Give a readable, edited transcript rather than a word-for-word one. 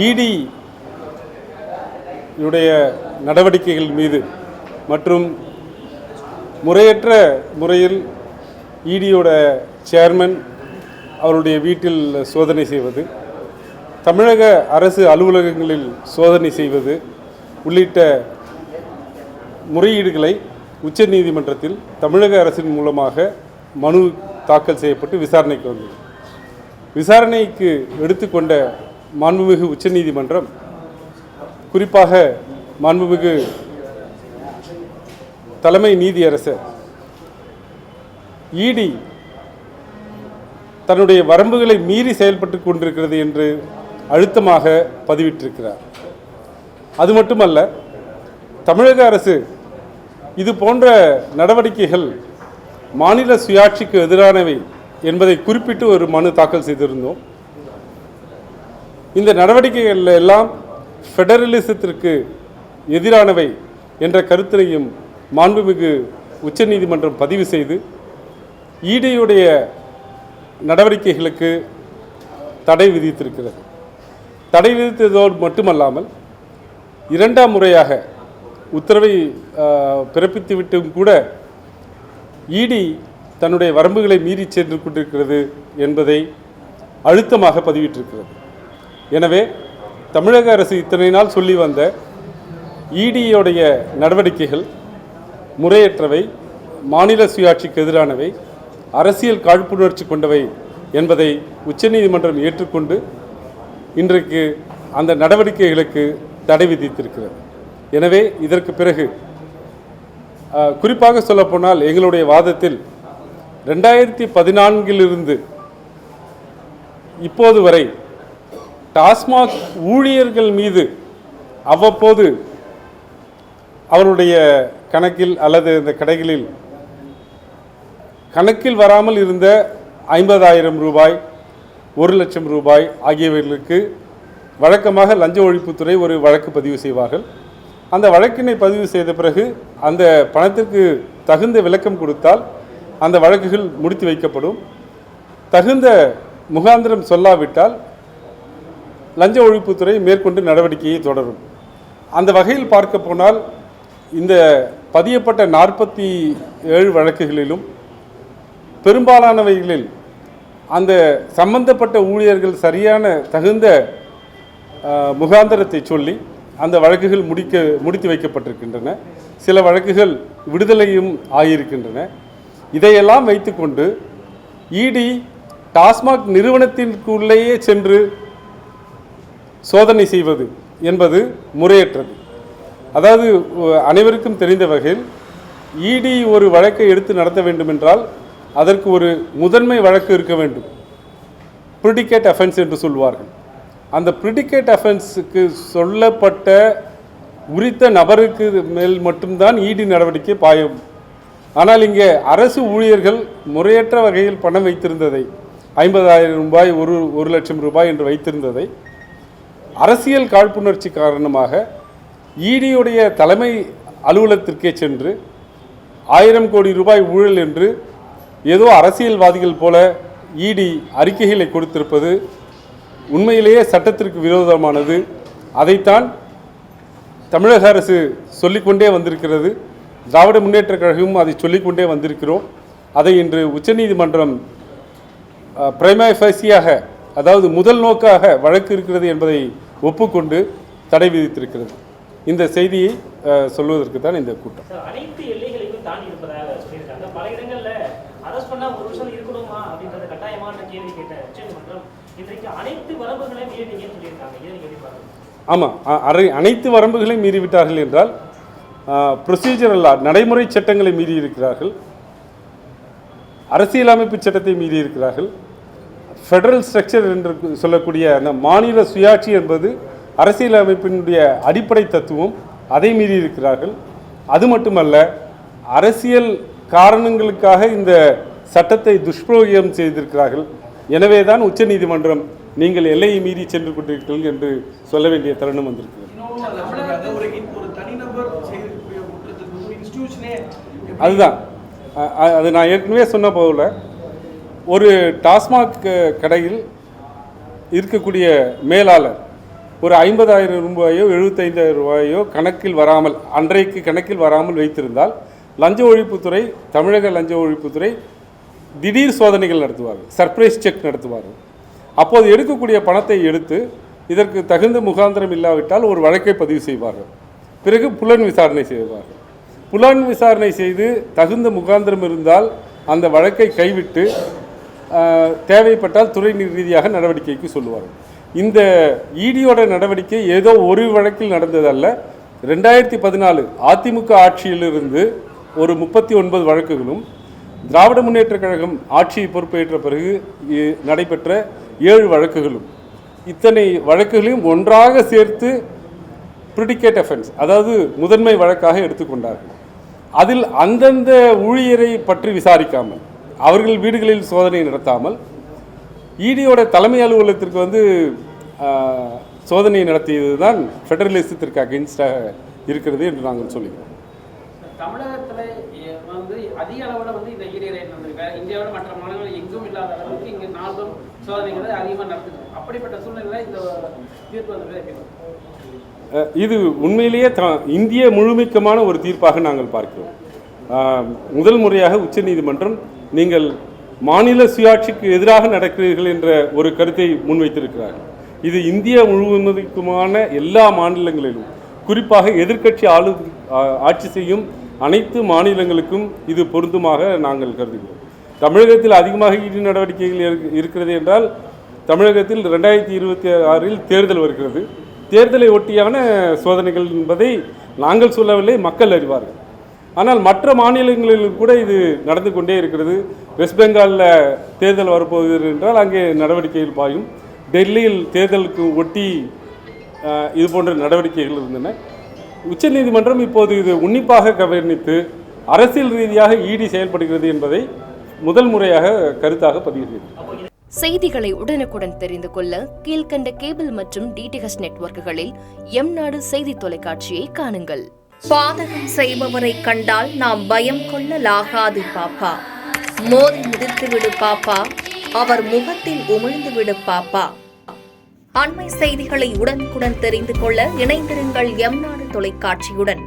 இடி உடைய நடவடிக்கைகள் மீது மற்றும் முறையற்ற முறையில் இடியோட சேர்மன் அவருடைய வீட்டில் சோதனை செய்வது, தமிழக அரசு அலுவலகங்களில் சோதனை செய்வது உள்ளிட்ட முறையீடுகளை உச்சநீதிமன்றத்தில் தமிழக அரசின் மூலமாக மனு தாக்கல் செய்யப்பட்டு விசாரணைக்கு வந்தது. விசாரணைக்கு எடுத்துக்கொண்ட மாண்புமிகு உச்சநீதிமன்றம், குறிப்பாக மாண்புமிகு தலைமை நீதியரசர் இடி தன்னுடைய வரம்புகளை மீறி செயல்பட்டு கொண்டிருக்கிறது என்று அழுத்தமாக பதிவிட்டிருக்கிறார். அது மட்டுமல்ல, தமிழக அரசு இது போன்ற நடவடிக்கைகள் மாநில சுயாட்சிக்கு எதிரானவை என்பதை குறிப்பிட்டு ஒரு மனு தாக்கல் செய்திருந்தோம். இந்த நடவடிக்கைகள் எல்லாம் ஃபெடரலிசத்திற்கு எதிரானவை என்ற கருத்தினையும் மாண்புமிகு உச்சநீதிமன்றம் பதிவு செய்து இடியுடைய நடவடிக்கைகளுக்கு தடை விதித்திருக்கிறது. தடை விதித்ததோடு மட்டுமல்லாமல் இரண்டாம் முறையாக உத்தரவை பிறப்பித்துவிட்டும் கூட இடி தன்னுடைய வரம்புகளை மீறி சென்று கொண்டிருக்கிறது என்பதை அழுத்தமாக பதிவிட்டிருக்கிறது. எனவே தமிழக அரசு இத்தனை நாள் சொல்லி வந்த இடியோடைய நடவடிக்கைகள் முறையற்றவை, மாநில சுயாட்சிக்கு எதிரானவை, அரசியல் காழ்ப்புணர்ச்சி கொண்டவை என்பதை உச்சநீதிமன்றம் ஏற்றுக்கொண்டு இன்றைக்கு அந்த நடவடிக்கைகளுக்கு தடை விதித்திருக்கிறது. எனவே இதற்கு பிறகு குறிப்பாக சொல்லப்போனால் எங்களுடைய வாதத்தில் 2014 இப்போது வரை டாஸ்மாக் ஊழியர்கள் மீது அவ்வப்போது அவருடைய கணக்கில் அல்லது இந்த கடைகளில் கணக்கில் வராமல் இருந்த 50,000 ரூபாய், 1,00,000 ரூபாய் ஆகியவர்களுக்கு வழக்கமாக லஞ்ச ஒழிப்புத்துறை ஒரு வழக்கு பதிவு செய்வார்கள். அந்த வழக்கினை பதிவு செய்த பிறகு அந்த பணத்திற்கு தகுந்த விளக்கம் கொடுத்தால் அந்த வழக்குகள் முடித்து வைக்கப்படும். தகுந்த முகாந்திரம் சொல்லாவிட்டால் லஞ்ச ஒழிப்புத்துறை மேற்கொண்டு நடவடிக்கையை தொடரும். அந்த வகையில் பார்க்க போனால் இந்த பதியப்பட்ட 47 வழக்குகளிலும் பெரும்பாலானவைகளில் அந்த சம்பந்தப்பட்ட ஊழியர்கள் சரியான தகுந்த முகாந்திரத்தை சொல்லி அந்த வழக்குகள் முடித்து வைக்கப்பட்டிருக்கின்றன. சில வழக்குகள் விடுதலையும் ஆகியிருக்கின்றன. இதையெல்லாம் வைத்துக்கொண்டு இடி டாஸ்மாக் நிறுவனத்திற்குள்ளேயே சென்று சோதனை செய்வது என்பது முறையற்றது. அதாவது அனைவருக்கும் தெரிந்த வகையில் இடி ஒரு வழக்கை எடுத்து நடத்த வேண்டும் என்றால் அதற்கு ஒரு முதன்மை வழக்கு இருக்க வேண்டும். ப்ரிடிகேட் அஃபென்ஸ் என்று சொல்வார்கள். அந்த ப்ரிடிகேட் அஃபென்ஸுக்கு சொல்லப்பட்ட உரித்த நபருக்கு மேல் மட்டும்தான் இடி நடவடிக்கை பாயும். ஆனால் இங்கே அரசு ஊழியர்கள் முறையற்ற வகையில் பணம் வைத்திருந்ததை, 50,000 ரூபாய், 1,00,000 ரூபாய் என்று வைத்திருந்ததை அரசியல் காழ்ப்புணர்ச்சி காரணமாக இடியுடைய தலைமை அலுவலகத்திற்கே சென்று 1000 கோடி ரூபாய் ஊழல் என்று ஏதோ அரசியல்வாதிகள் போல இடி அறிக்கைகளை கொடுத்திருப்பது உண்மையிலேயே சட்டத்திற்கு விரோதமானது. அதைத்தான் தமிழக அரசு சொல்லிக்கொண்டே வந்திருக்கிறது. திராவிட முன்னேற்ற கழகமும் அதை சொல்லிக்கொண்டே வந்திருக்கிறோம். அதை இன்று உச்சநீதிமன்றம் பிரைமா ஃபேசியாக, அதாவது முதல் நோக்காக வழக்கு இருக்கிறது என்பதை ஒப்புக்கொண்டு தடை விதித்திருக்கிறது. இந்த செய்தியை சொல்வதற்கு தான் இந்த கூட்டம். அனைத்து எல்லைகளையும் தாண்டி இருப்பதாக சொல்லியிருக்காங்க. பல இடங்களில் அரசு பண்ண ஒரு வருஷம் இருக்கணுமா அப்படின்றத கட்டாயமான கேள்வி கேட்ட உச்சநீதிமன்றம் இன்றைக்கு அனைத்து வரம்புகளையும் மீறினீங்கன்னு சொல்லியிருக்காங்க. இதை நீங்கள் எப்படி பார்க்கணும்? ஆமாம், அனைத்து வரம்புகளையும் மீறிவிட்டார்கள் என்றால் ப்ரொசீஜரல் நடைமுறை சட்டங்களை மீறி இருக்கிறார்கள், அரசியலமைப்பு சட்டத்தை மீறி இருக்கிறார்கள். ஃபெடரல் ஸ்ட்ரக்சர் என்று சொல்லக்கூடிய அந்த மாநில சுயாட்சி என்பது அரசியலமைப்பினுடைய அடிப்படை தத்துவம், அதை மீறி இருக்கிறார்கள். அது மட்டுமல்ல, அரசியல் காரணங்களுக்காக இந்த சட்டத்தை துஷ்பிரயோகம் செய்திருக்கிறார்கள். எனவே தான் உச்சநீதிமன்றம் நீங்கள் எல்லையை மீறி சென்று கொண்டிருக்கிறீர்கள் என்று சொல்ல வேண்டிய தருணம் வந்திருக்கிறது. அதுதான் அது நான் ஏற்கனவே சொன்ன போல, ஒரு டாஸ்மாக் கடையில் இருக்கக்கூடிய மேலாளர் ஒரு 50,000 ரூபாயோ 75,000 ரூபாயோ கணக்கில் வராமல், அன்றைக்கு கணக்கில் வராமல் வைத்திருந்தால் லஞ்ச ஒழிப்புத்துறை, தமிழக லஞ்ச ஒழிப்புத்துறை திடீர் சோதனைகள் நடத்துவார்கள், சர்ப்ரைஸ் செக் நடத்துவார்கள். அப்போது எடுக்கக்கூடிய பணத்தை எடுத்து இதற்கு தகுந்த முகாந்திரம் இல்லாவிட்டால் ஒரு வழக்கை பதிவு செய்வார்கள். பிறகு புலன் விசாரணை செய்வார்கள். புலன் விசாரணை செய்து தகுந்த முகாந்திரம் இருந்தால் அந்த வழக்கை கைவிட்டு தேவைப்பட்டால் துறை ரீதியாக நடவடிக்கைக்கு சொல்லுவார்கள். இந்த இடியோட நடவடிக்கை ஏதோ ஒரு வழக்கில் நடந்ததல்ல. 2014 அதிமுக ஆட்சியிலிருந்து ஒரு 39 வழக்குகளும், திராவிட முன்னேற்றக் கழகம் ஆட்சியை பொறுப்பேற்ற பிறகு நடைபெற்ற 7 வழக்குகளும், இத்தனை வழக்குகளையும் ஒன்றாக சேர்த்து ப்ரிடிகேட் அஃபென்ஸ், அதாவது முதன்மை வழக்காக எடுத்துக்கொண்டார்கள். அதில் அந்தந்த ஊழியரை பற்றி விசாரிக்காமல், அவர்கள் வீடுகளில் சோதனை நடத்தாமல், இடியோட தலைமை அலுவலகத்திற்கு வந்து சோதனை நடத்தியது தான் ஃபெடரலிசத்திற்கு அகென்ஸ்டாக இருக்கிறது என்று நாங்கள் சொல்லுகிறோம். தமிழகத்தில் வந்து அதிக அளவில் வந்து இந்த இடி ரைட் நடந்திருக்காரு. இந்தியாவோட மற்ற மாநிலங்கள் எங்கும் இல்லாத அளவுக்கு இங்கே நாளும் சோதனைகளை அதிகமாக நடத்துது. அப்படிப்பட்ட சூழ்நிலையில் இந்த தீர்ப்பு வந்து இது உண்மையிலேயே இந்திய முழுமைக்கமான ஒரு தீர்ப்பாக நாங்கள் பார்க்கிறோம். முதல் முறையாக உச்சநீதிமன்றம் நீங்கள் மாநில சுயாட்சிக்கு எதிராக நடக்கிறீர்கள் என்ற ஒரு கருத்தை முன்வைத்திருக்கிறார்கள். இது இந்திய முழுவதுக்குமான எல்லா மாநிலங்களிலும், குறிப்பாக எதிர்க்கட்சி ஆட்சி செய்யும் அனைத்து மாநிலங்களுக்கும் இது பொருந்துமாக நாங்கள் கருதுகிறோம். தமிழகத்தில் அதிகமாக இடி நடவடிக்கைகள் இருக்கிறது என்றால், தமிழகத்தில் 2026 தேர்தல் வருகிறது. தேர்தலை ஒட்டியான சோதனைகள் என்பதை நாங்கள் சொல்லவில்லை, மக்கள் அறிவார்கள். ஆனால் மற்ற மாநிலங்களிலும் கூட இது நடந்து கொண்டே இருக்கிறது. வெஸ்ட் பெங்காலில் தேர்தல் வரப்போகிறது என்றால் அங்கே நடவடிக்கைகள் பாயும். டெல்லியில் தேர்தலுக்கு ஒட்டி இது போன்ற நடவடிக்கைகள் இருந்தன. உச்சநீதிமன்றம் இப்போது இது உன்னிப்பாக கவனித்து அரசியல் ரீதியாக இடி செயல்படுகிறது என்பதை முதல் முறையாக கருத்தாக பதிவு செய்தது. செய்திகளை உடனுக்குடன் தெரிந்து கொள்ள கீழ்கண்ட கேபிள் மற்றும் டிடிஹெச் நெட்வொர்க்குகளில் எம்நாடு செய்தி தொலைக்காட்சியை காணுங்கள். பாதகம் செய்பவரை கண்டால் நாம் பயம் கொள்ளலாகாது பாப்பா. மோதி மிதித்து விடு பாப்பா, அவர் முகத்தில் உமிழ்ந்து விடு பாப்பா. அண்மை செய்திகளை உடனுக்குடன் தெரிந்து கொள்ள இணைந்திருங்கள் எம்நாடு தொலைக்காட்சியுடன்.